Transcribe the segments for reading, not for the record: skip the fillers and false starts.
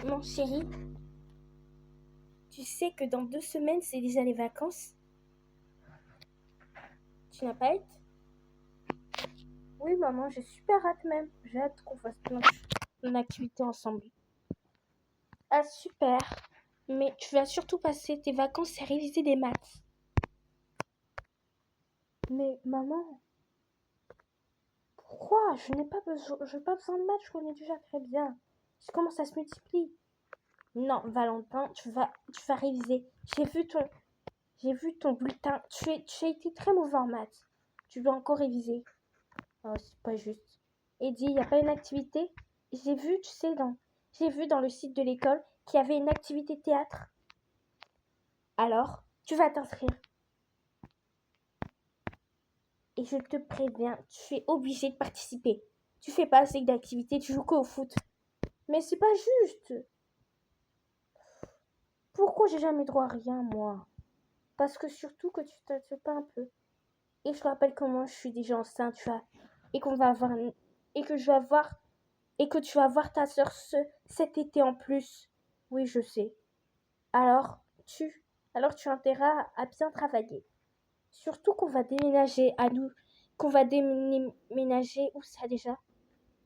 Mon chéri, tu sais que dans 2 semaines, c'est déjà les vacances? Tu n'as pas hâte? Oui, maman, j'ai super hâte même. J'ai hâte qu'on fasse plein d'activités ensemble. Ah, super. Mais tu vas surtout passer tes vacances à réviser des maths. Mais maman, pourquoi? Je n'ai pas besoin de maths, je connais déjà très bien. Comment ça se multiplie? Non, Valentin, tu vas réviser. J'ai vu ton bulletin. Tu as été très mauvais en maths. Tu dois encore réviser. Oh, c'est pas juste. Eddie, il n'y a pas une activité? J'ai vu, j'ai vu dans le site de l'école qu'il y avait une activité théâtre. Alors, tu vas t'inscrire. Et je te préviens, tu es obligé de participer. Tu fais pas assez d'activités, tu joues qu'au foot. Mais c'est pas juste. Pourquoi j'ai jamais droit à rien, moi? Parce que surtout que tu t'attends pas un peu. Et je te rappelle comment je suis déjà enceinte, et qu'on va avoir, et que je vais avoir, et que tu vas voir ta sœur cet été en plus. Oui, je sais. Alors, tu, alors tu as intérêt à bien travailler. Surtout qu'on va déménager, où ça déjà?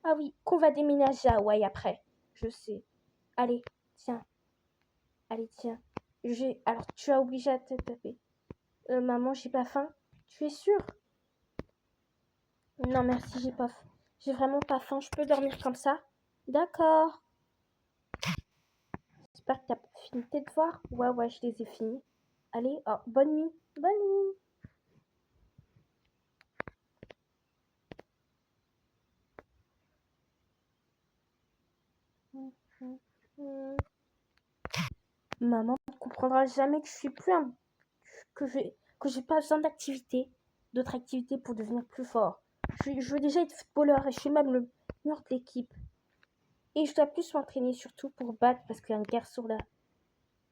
Ah oui, qu'on va déménager à Hawaï après. Je sais. Allez, tiens, tiens. Alors, tu as obligé à te taper. Maman, j'ai pas faim. Tu es sûre? Non, merci, j'ai vraiment pas faim. Je peux dormir comme ça? D'accord. J'espère que t'as fini tes devoirs. Ouais, je les ai finis. Allez, oh, bonne nuit. Bonne nuit. Maman ne comprendra jamais que je suis plus que j'ai pas besoin d'autres activités pour devenir plus fort. Je veux déjà être footballeur et je suis même le meilleur de l'équipe. Et je dois plus m'entraîner surtout pour battre parce qu'il y a un garçon là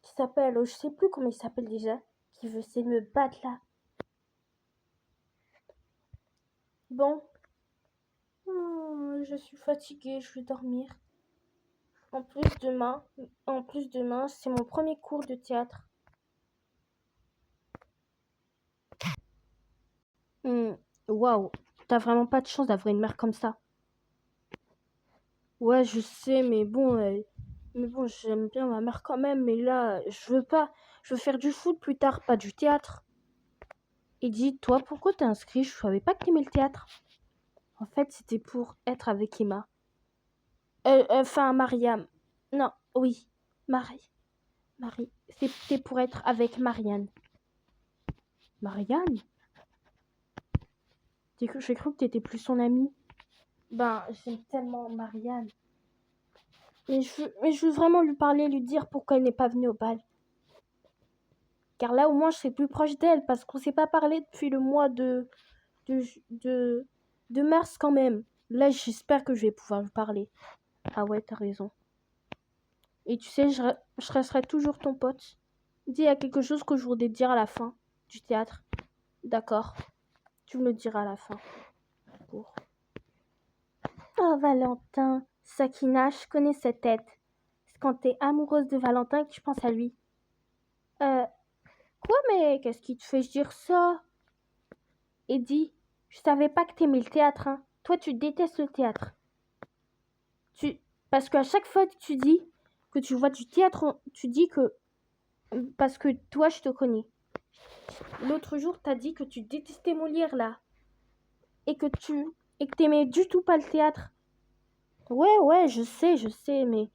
qui s'appelle, je sais plus comment il s'appelle déjà, qui veut essayer de me battre là. Bon, je suis fatiguée, je vais dormir. En plus demain, c'est mon premier cours de théâtre. Waouh, t'as vraiment pas de chance d'avoir une mère comme ça. Ouais, je sais, mais bon, j'aime bien ma mère quand même, mais là, je veux pas. Je veux faire du foot plus tard, pas du théâtre. Et dis-toi, pourquoi t'es inscrit? Je savais pas que t'aimais le théâtre. En fait, c'était pour être avec Emma. Enfin, Mariam. Non, oui, Marie. Marie. C'était pour être avec Marianne. Marianne? J'ai cru que t'étais plus son amie. Ben, j'aime tellement Marianne. Mais je veux vraiment lui parler, lui dire pourquoi elle n'est pas venue au bal. Car là, au moins, je serai plus proche d'elle parce qu'on s'est pas parlé depuis le mois de, de, de mars quand même. Là, j'espère que je vais pouvoir lui parler. Ah ouais, t'as raison. Et tu sais, je resterai toujours ton pote. Dis, il y a quelque chose que je voudrais te dire à la fin du théâtre. D'accord. Tu me le diras à la fin. Pour. Oh, Valentin. Sakina, je connais cette tête. C'est quand t'es amoureuse de Valentin que tu penses à lui. Quoi, mais qu'est-ce qui te fait dire ça? Eddie, je savais pas que t'aimais le théâtre, hein. Toi, tu détestes le théâtre. Parce qu'à chaque fois que tu dis que tu vois du théâtre, tu dis que... Parce que toi, je te connais. L'autre jour, t'as dit que tu détestais Molière, là. Et que t'aimais du tout pas le théâtre. Ouais, je sais, mais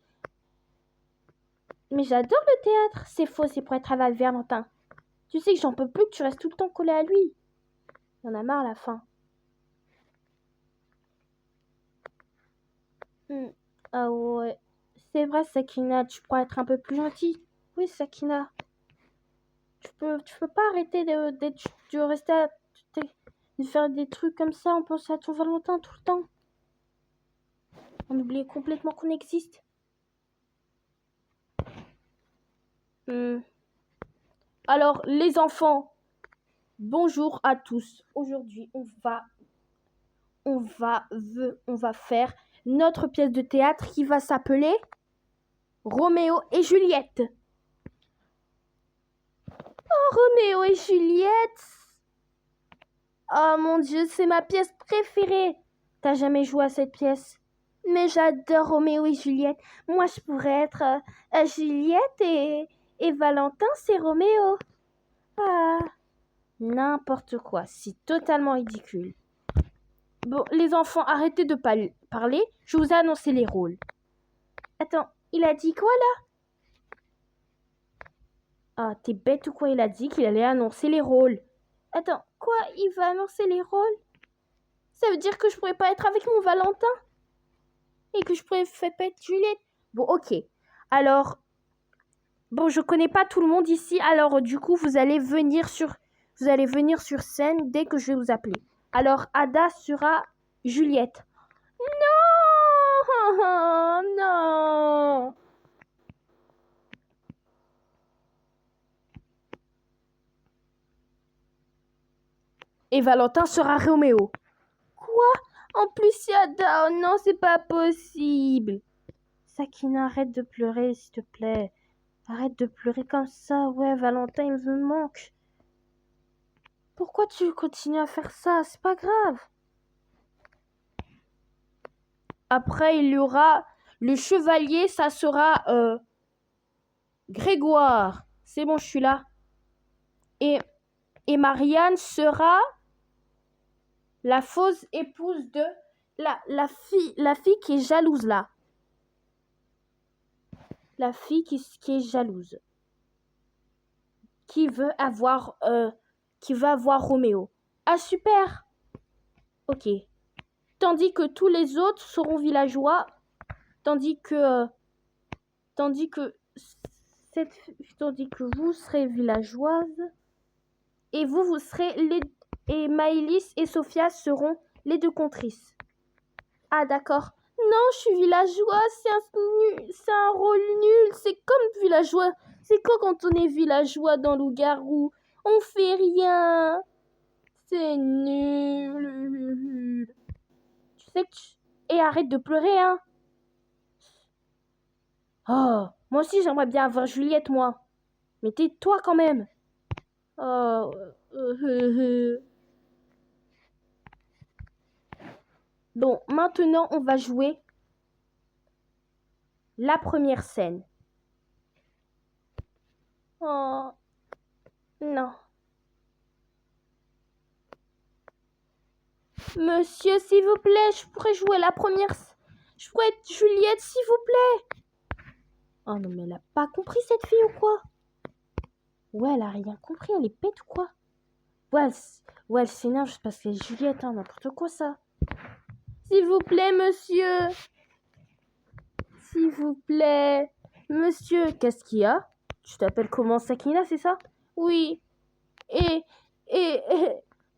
j'adore le théâtre. C'est faux, c'est pour être avec Valentin. Tu sais que j'en peux plus que tu restes tout le temps collé à lui. Il y en a marre à la fin. Ah ouais. C'est vrai, Sakina, tu pourrais être un peu plus gentille. Oui, Sakina. Tu peux pas arrêter de rester de faire des trucs comme ça en pensant à ton Valentin tout le temps. On oublie complètement qu'on existe. Alors, les enfants, bonjour à tous. Aujourd'hui, on va, on va faire notre pièce de théâtre qui va s'appeler Roméo et Juliette. Oh, Roméo et Juliette. Oh mon Dieu, c'est ma pièce préférée. T'as jamais joué à cette pièce? Mais j'adore Roméo et Juliette. Moi, je pourrais être Juliette et Valentin, c'est Roméo. Ah, n'importe quoi. C'est totalement ridicule. Bon, les enfants, arrêtez de parler. Je vous ai annoncé les rôles. Attends, il a dit quoi là? Ah, t'es bête ou quoi? Il a dit qu'il allait annoncer les rôles. Attends, quoi? Il va annoncer les rôles? Ça veut dire que je pourrais pas être avec mon Valentin? Et que je pourrais pas être Juliette? Bon, ok. Alors, bon, je connais pas tout le monde ici. Alors, du coup, vous allez venir sur scène dès que je vais vous appeler. Alors, Ada sera Juliette. Non! Non! Et Valentin sera Roméo. Quoi? En plus, c'est Ada. Oh non, c'est pas possible. Sakina, arrête de pleurer, s'il te plaît. Arrête de pleurer comme ça. Ouais, Valentin, il me manque. Pourquoi tu continues à faire ça? C'est pas grave. Après, il y aura le chevalier, ça sera Grégoire. C'est bon, je suis là. Et Marianne sera la fausse épouse de la fille qui est jalouse là. La fille qui est jalouse. Qui veut avoir Roméo. Ah, super. Ok. Tandis que tous les autres seront villageois. Tandis que vous serez villageoise. Et vous serez et Maëlys et Sophia seront les deux contrices. Ah, d'accord. Non, je suis villageoise, c'est un rôle nul. C'est comme villageois. C'est quoi quand on est villageois dans Loup-garou? On fait rien. C'est nul. Tu sais que Et arrête de pleurer, hein. Oh, moi aussi j'aimerais bien avoir Juliette, moi. Mais tais-toi quand même. Oh. Bon, maintenant on va jouer la première scène. Oh, non. Monsieur, s'il vous plaît, je pourrais jouer la première... Je pourrais être Juliette, s'il vous plaît. Oh non, mais elle a pas compris cette fille ou quoi? Ouais, elle a rien compris, elle est bête ou quoi? Ouais, elle s'énerve juste parce qu'elle est Juliette, hein, n'importe quoi ça. S'il vous plaît, monsieur. S'il vous plaît. Monsieur, qu'est-ce qu'il y a? Tu t'appelles comment, Sakina, c'est ça? Oui. Et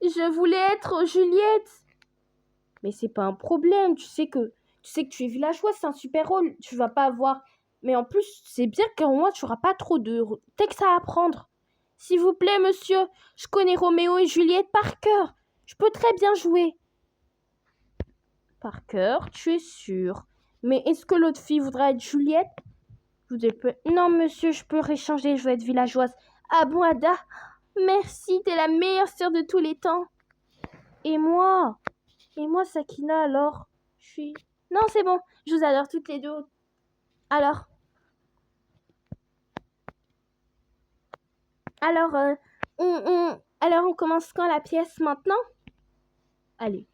je voulais être Juliette. Mais c'est pas un problème, tu sais que tu es villageois, c'est un super rôle, tu vas pas avoir... Mais en plus, c'est bien qu'au moins tu auras pas trop de texte à apprendre. S'il vous plaît, monsieur, je connais Roméo et Juliette par cœur. Je peux très bien jouer. Par cœur, tu es sûr? Mais est-ce que l'autre fille voudra être Juliette? Non, monsieur, je peux réchanger, je veux être villageoise. Ah bon, Ada? Merci, t'es la meilleure sœur de tous les temps. Et moi, Sakina, alors? Non, c'est bon, je vous adore toutes les deux. Alors, on commence quand la pièce maintenant? Allez,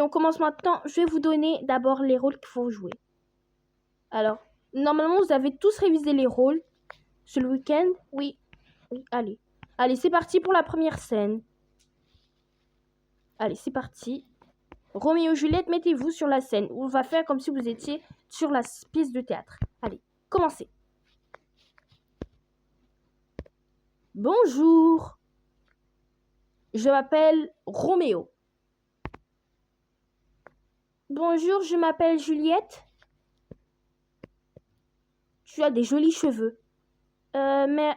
on commence maintenant. Je vais vous donner d'abord les rôles qu'il faut jouer. Alors, normalement, vous avez tous révisé les rôles ce week-end. Oui, allez. Allez, c'est parti pour la première scène. Allez, c'est parti. Roméo et Juliette, mettez-vous sur la scène. On va faire comme si vous étiez sur la pièce de théâtre. Allez, commencez. Bonjour. Je m'appelle Roméo. Bonjour, je m'appelle Juliette. Tu as des jolis cheveux. Mais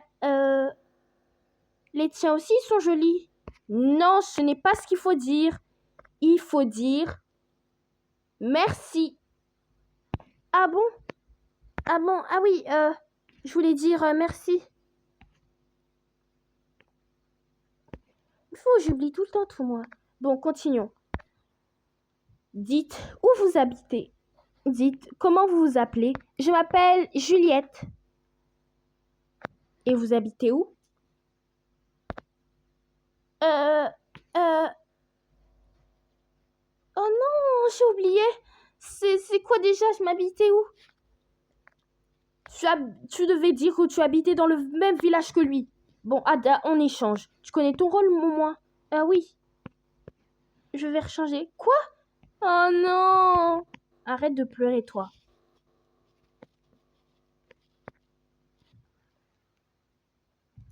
les tiens aussi sont jolis. Non, ce n'est pas ce qu'il faut dire. Il faut dire merci. Ah bon? Ah bon, ah oui, je voulais dire merci. J'oublie tout le temps tout, moi. Bon, continuons. Dites où vous habitez. Dites comment vous vous appelez. Je m'appelle Juliette. Et vous habitez où? Euh... Euh... Oh non, j'ai oublié. C'est quoi déjà? Je m'habitais où? Tu devais dire que tu habitais dans le même village que lui. Bon, Ada, on échange. Tu connais ton rôle, au moins? Ah oui. Je vais rechanger. Quoi? Oh non! Arrête de pleurer, toi.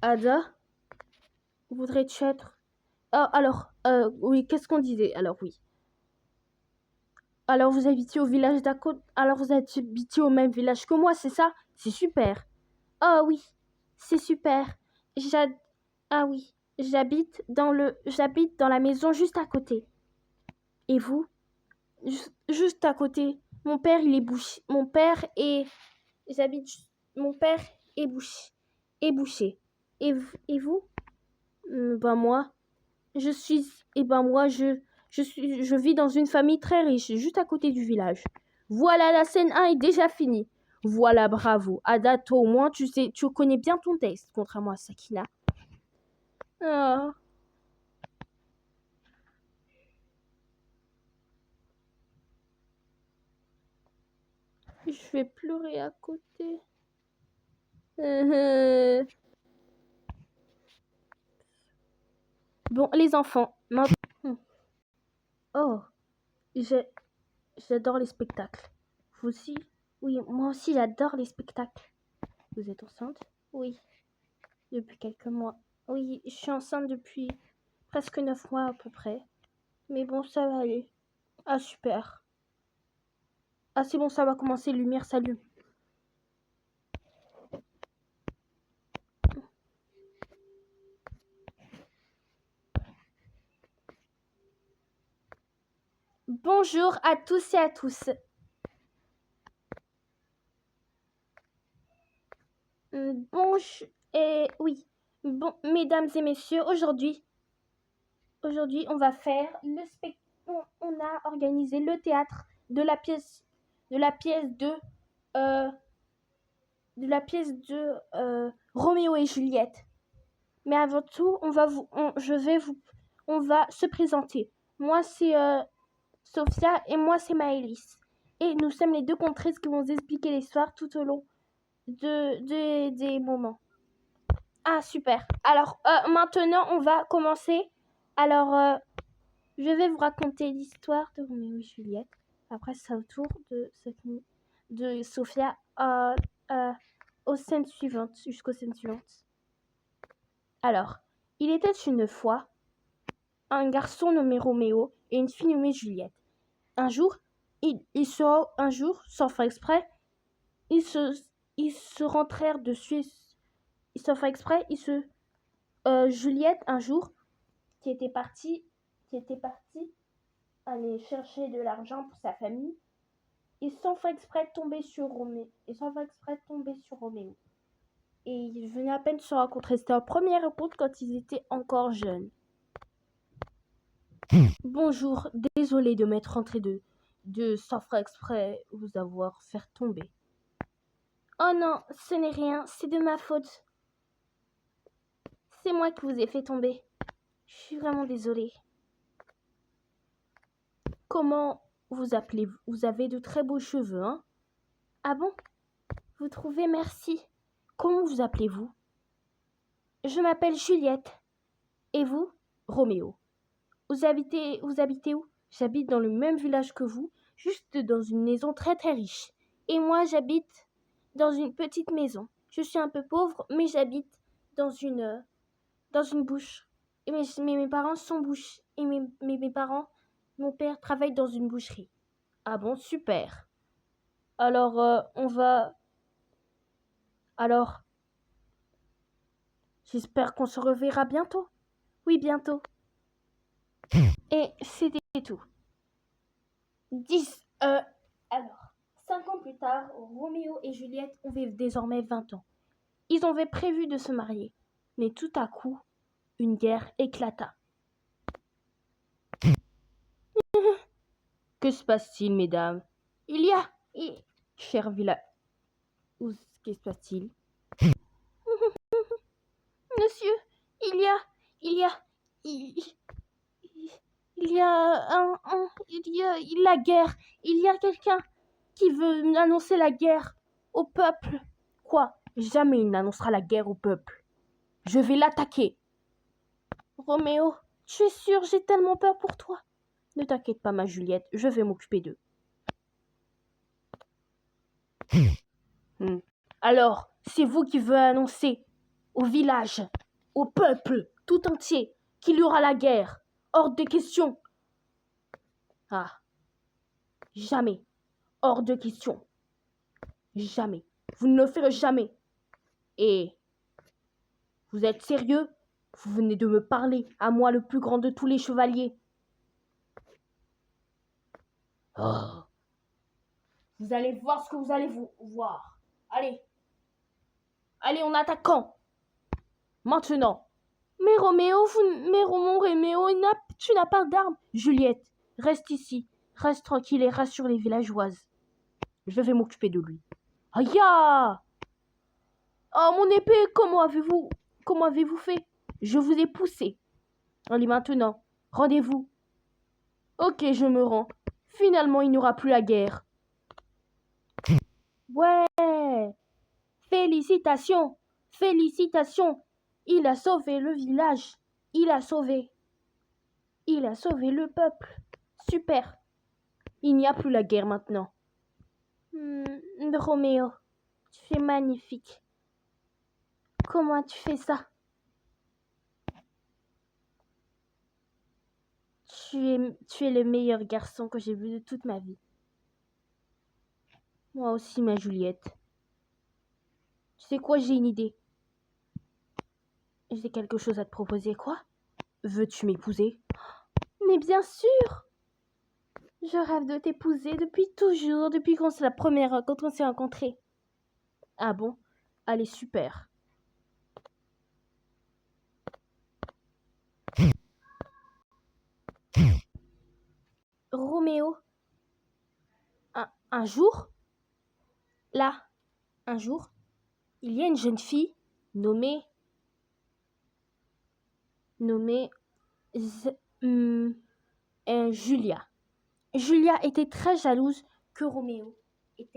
Ada, voudrais-tu être... Ah, alors, oui, qu'est-ce qu'on disait? Alors, oui. Alors, vous habitiez au village d'à côté... Alors, vous habitiez au même village que moi, c'est ça? C'est super. Ah oui, c'est super. J'ad... Ah oui, j'habite dans la maison juste à côté. Et vous? Juste à côté. Mon père, il est boucher. Mon père est... J'habite... Mon père est boucher. Et vous? Ben moi, je suis... Et ben moi, je vis dans une famille très riche, juste à côté du village. Voilà, la scène 1 est déjà finie. Voilà, bravo. Ada, toi au moins, tu sais, tu connais bien ton texte, contrairement à Sakina. Ah, je vais pleurer à côté. Bon, les enfants. Oh, j'ai- j'adore les spectacles. Vous aussi? Oui, moi aussi, j'adore les spectacles. Vous êtes enceinte? Oui, depuis quelques mois. Oui, je suis enceinte depuis presque 9 mois à peu près. Mais bon, ça va aller. Ah, super. Ah, c'est bon, ça va commencer. Lumière s'allume. Bonjour à tous et à tous. Bonjour et oui. Bon, mesdames et messieurs, aujourd'hui, on va faire le spectacle. On a organisé le théâtre de la pièce euh, Roméo et Juliette. Mais avant tout, on va se présenter. Moi, c'est Sophia et moi, c'est Maëlys. Et nous sommes les deux contrices qui vont vous expliquer l'histoire tout au long des moments. Ah, super. Alors, maintenant, on va commencer. Alors, je vais vous raconter l'histoire de Roméo et Juliette. Après, c'est au tour de Sophia aux scènes suivantes, jusqu'aux scènes suivantes. Alors, il était une fois un garçon nommé Roméo et une fille nommée Juliette. Un jour, sans faire exprès, ils se rentrèrent dessus. Sans faire exprès, Juliette, un jour, qui était partie aller chercher de l'argent pour sa famille, et sans faire exprès tomber sur Roméo. Et ils venaient à peine de se rencontrer. C'était leur première rencontre quand ils étaient encore jeunes. Bonjour, désolé de m'être rentré de sans faire exprès vous avoir fait tomber. Oh non, ce n'est rien, c'est de ma faute. C'est moi qui vous ai fait tomber. Je suis vraiment désolée. Comment vous appelez-vous? Vous avez de très beaux cheveux, hein? Ah bon? Vous trouvez? Merci. Comment vous appelez-vous? Je m'appelle Juliette. Et vous? Roméo. Vous habitez où? J'habite dans le même village que vous, juste dans une maison très très riche. Et moi, j'habite dans une petite maison. Je suis un peu pauvre, mais j'habite dans une bouche. Et mes parents sont bouches. Et mes parents, mon père travaille dans une boucherie. Ah bon, super. Alors, Alors, j'espère qu'on se reverra bientôt. Oui, bientôt. Et c'était tout. 10. Alors, 5 ans plus tard, Roméo et Juliette avaient désormais 20 ans. Ils avaient prévu de se marier. Mais tout à coup, une guerre éclata. Que se passe-t-il, mesdames? Cher Villa... Qu'est-ce qui se passe-t-il? Monsieur, il y a... Il y a... Il y a la guerre. Il y a quelqu'un qui veut annoncer la guerre au peuple. Quoi? Jamais il n'annoncera la guerre au peuple. Je vais l'attaquer. Roméo, tu es sûr? J'ai tellement peur pour toi. Ne t'inquiète pas, ma Juliette, je vais m'occuper d'eux. Alors, c'est vous qui veulez annoncer au village, au peuple tout entier, qu'il y aura la guerre. Hors de question. Ah, jamais. Hors de question. Jamais. Vous ne le ferez jamais. Et vous êtes sérieux? Vous venez de me parler, à moi le plus grand de tous les chevaliers. Oh. Vous allez voir ce que vous allez voir. Allez. Allez, on attaque quand? Maintenant. Mais Roméo, tu n'as pas d'armes. Juliette, reste ici. Reste tranquille et rassure les villageoises. Je vais m'occuper de lui. Aïe! Oh, mon épée, comment avez-vous fait? Je vous ai poussé. Allez, maintenant, rendez-vous. Ok, je me rends. Finalement, il n'y aura plus la guerre. Ouais! Félicitations! Félicitations! Il a sauvé le village. Il a sauvé le peuple. Super. Il n'y a plus la guerre maintenant. Roméo, tu es magnifique. Comment tu fais ça? Tu es le meilleur garçon que j'ai vu de toute ma vie. Moi aussi, ma Juliette. Tu sais quoi, j'ai une idée. J'ai quelque chose à te proposer, quoi? Veux-tu m'épouser? Mais bien sûr! Je rêve de t'épouser depuis toujours, depuis quand on s'est rencontrés. Ah bon? Allez, super. Roméo, un jour, il y a une jeune fille nommée Julia. Julia était très jalouse que Roméo et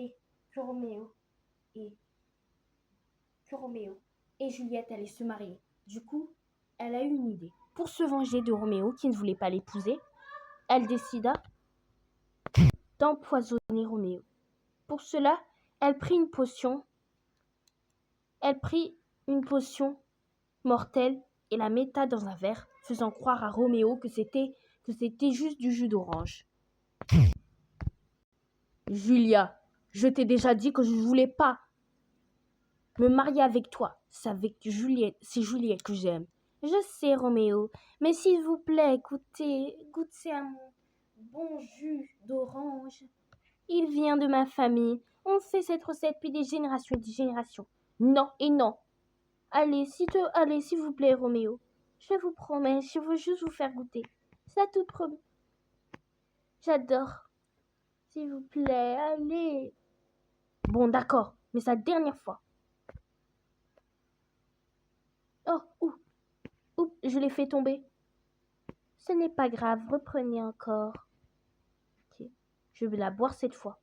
Juliette allaient se marier. Du coup, elle a eu une idée. Pour se venger de Roméo qui ne voulait pas l'épouser, elle décida d'empoisonner Roméo. Pour cela, elle prit une potion mortelle et la metta dans un verre, faisant croire à Roméo que c'était juste du jus d'orange. Julia, je t'ai déjà dit que je ne voulais pas me marier avec toi. C'est Juliette que j'aime. Je sais, Roméo, mais s'il vous plaît, goûtez à mon bon jus d'orange. Il vient de ma famille. On fait cette recette depuis des générations et des générations. Non et non. Allez, s'il vous plaît, Roméo. Je vous promets, je veux juste vous faire goûter. C'est à toute promesse. J'adore. S'il vous plaît, allez. Bon, d'accord, mais c'est la dernière fois. Oh, je l'ai fait tomber. Ce n'est pas grave, reprenez encore. Ok, je vais la boire cette fois.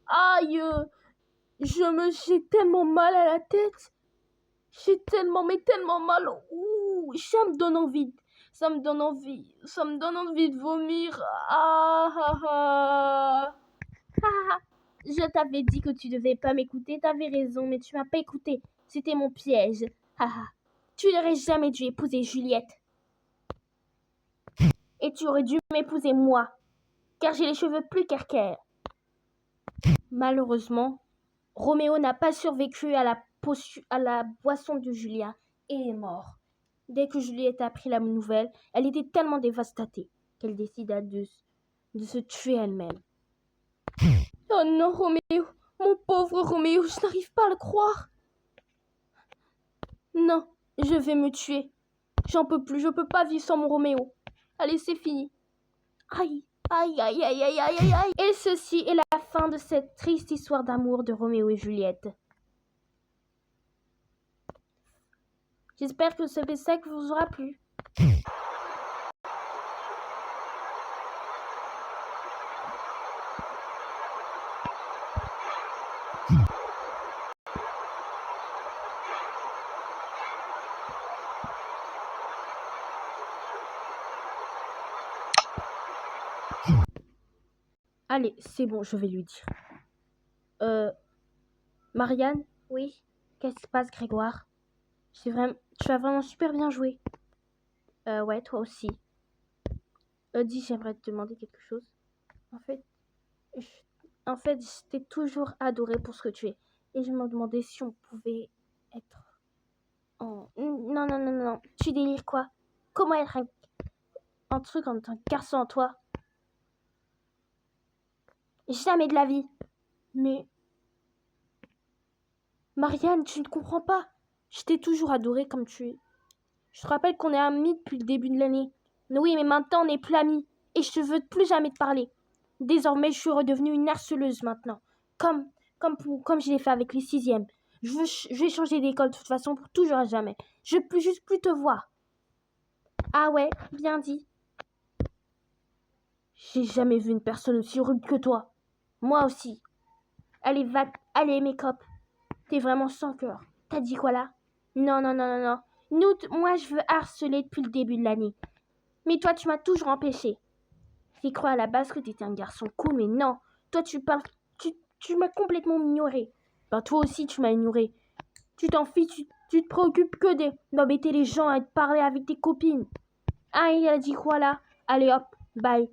Aïe. J'ai tellement mal à la tête. J'ai tellement mal. Ouh, ça me donne envie de vomir. Je t'avais dit que tu devais pas m'écouter, t'avais raison, mais tu m'as pas écouté. C'était mon piège. Tu n'aurais jamais dû épouser Juliette. Et tu aurais dû m'épouser moi, car j'ai les cheveux plus qu'équerre. Malheureusement, Roméo n'a pas survécu à la boisson de Julia et est mort. Dès que Juliette a appris la nouvelle, elle était tellement dévastée qu'elle décida de se tuer elle-même. Oh non, Roméo, mon pauvre Roméo, je n'arrive pas à le croire. Non, je vais me tuer. J'en peux plus, je peux pas vivre sans mon Roméo. Allez, c'est fini. Aïe, aïe, aïe, aïe, aïe, aïe, aïe, aïe. Et ceci est la fin de cette triste histoire d'amour de Roméo et Juliette. J'espère que ce spectacle vous aura plu. Allez, c'est bon, je vais lui dire. Marianne? Oui? Qu'est-ce qui se passe, Grégoire? Tu as vraiment super bien joué. Ouais, toi aussi. Dis, j'aimerais te demander quelque chose. En fait, je t'ai toujours adoré pour ce que tu es. Et je me demandais si on pouvait être en... Non, non, non, non. Tu délires quoi? Comment être un truc en tant que garçon en toi? Jamais de la vie. Mais... Marianne, tu ne comprends pas. Je t'ai toujours adoré comme tu es. Je te rappelle qu'on est amis depuis le début de l'année. Oui, mais maintenant on n'est plus amis. Et je ne veux plus jamais te parler. Désormais, je suis redevenue une harceleuse maintenant. Comme je l'ai fait avec les 6e. Je vais changer d'école de toute façon pour toujours à jamais. Je ne peux juste plus te voir. Ah ouais, bien dit. J'ai jamais vu une personne aussi horrible que toi. Moi aussi. Allez, allez, mes copes. T'es vraiment sans cœur. T'as dit quoi là? Non, non, non, non, non. Moi, je veux harceler depuis le début de l'année. Mais toi, tu m'as toujours empêché. J'ai cru à la base que t'étais un garçon cool, mais non. Toi, tu m'as complètement ignoré. Ben, toi aussi, tu m'as ignoré. Tu t'en fiches, tu te préoccupes que d'embêter les gens et de parler avec tes copines. Ah, il a dit quoi là? Allez hop, bye.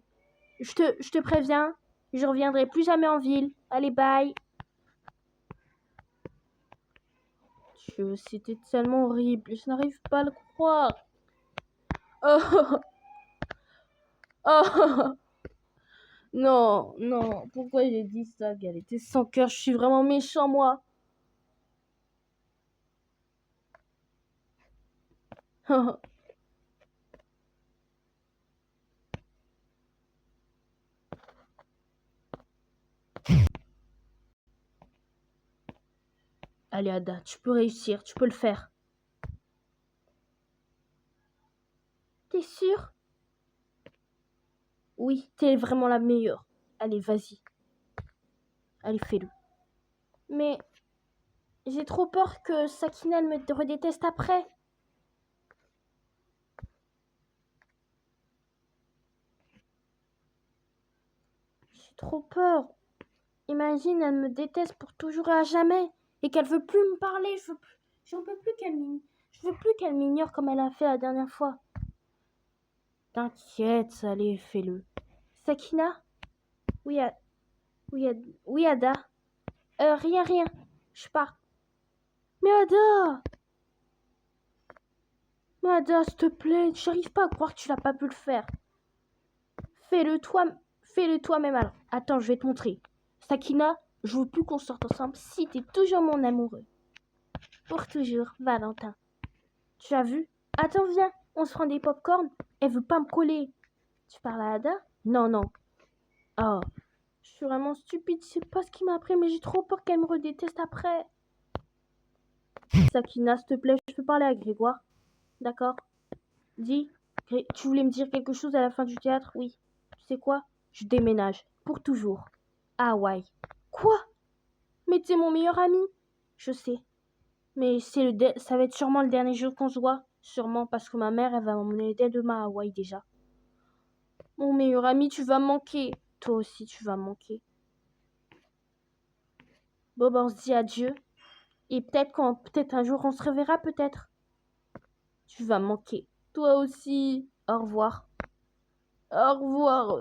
Je te préviens, je reviendrai plus jamais en ville. Allez, bye. Dieu, c'était tellement horrible. Je n'arrive pas à le croire. Oh, oh. Non, non. Pourquoi j'ai dit ça, qu'elle était sans cœur? Je suis vraiment méchant, moi. Allez, Ada, tu peux réussir. Tu peux le faire. T'es sûre? Oui, t'es vraiment la meilleure. Allez, vas-y. Allez, fais-le. Mais j'ai trop peur que Sakina me redéteste après. J'ai trop peur. Imagine, elle me déteste pour toujours et à jamais. Et qu'elle veut plus me parler. J'en peux plus je veux plus qu'elle m'ignore comme elle a fait la dernière fois. T'inquiète, allez, fais-le. Sakina? Oui, oui, Ada. Rien. Je pars. Mais Ada! Mais Ada, s'il te plaît, j'arrive pas à croire que tu n'as pas pu le faire. Fais-le toi-même alors. Attends, je vais te montrer. Sakina, je veux plus qu'on sorte ensemble si t'es toujours mon amoureux. Pour toujours, Valentin. Tu as vu? Attends, viens, on se prend des pop-corn. Elle veut pas me coller. Tu parles à Ada? Non. Oh, je suis vraiment stupide, je sais pas ce qui m'a appris, mais j'ai trop peur qu'elle me redéteste après. Sakina, s'il te plaît, je peux parler à Grégoire? D'accord? Dis, tu voulais me dire quelque chose à la fin du théâtre? Oui. Tu sais quoi? Je déménage. Pour toujours. Ah ouais. Quoi? Mais t'es mon meilleur ami. Je sais. Mais ça va être sûrement le dernier jour qu'on se voit. Sûrement parce que ma mère, elle va m'emmener dès demain à Hawaï déjà. Mon meilleur ami, tu vas me manquer. Toi aussi, tu vas me manquer. Bon, ben, on se dit adieu. Et peut-être un jour, on se reverra, peut-être. Tu vas me manquer. Toi aussi. Au revoir. Au revoir.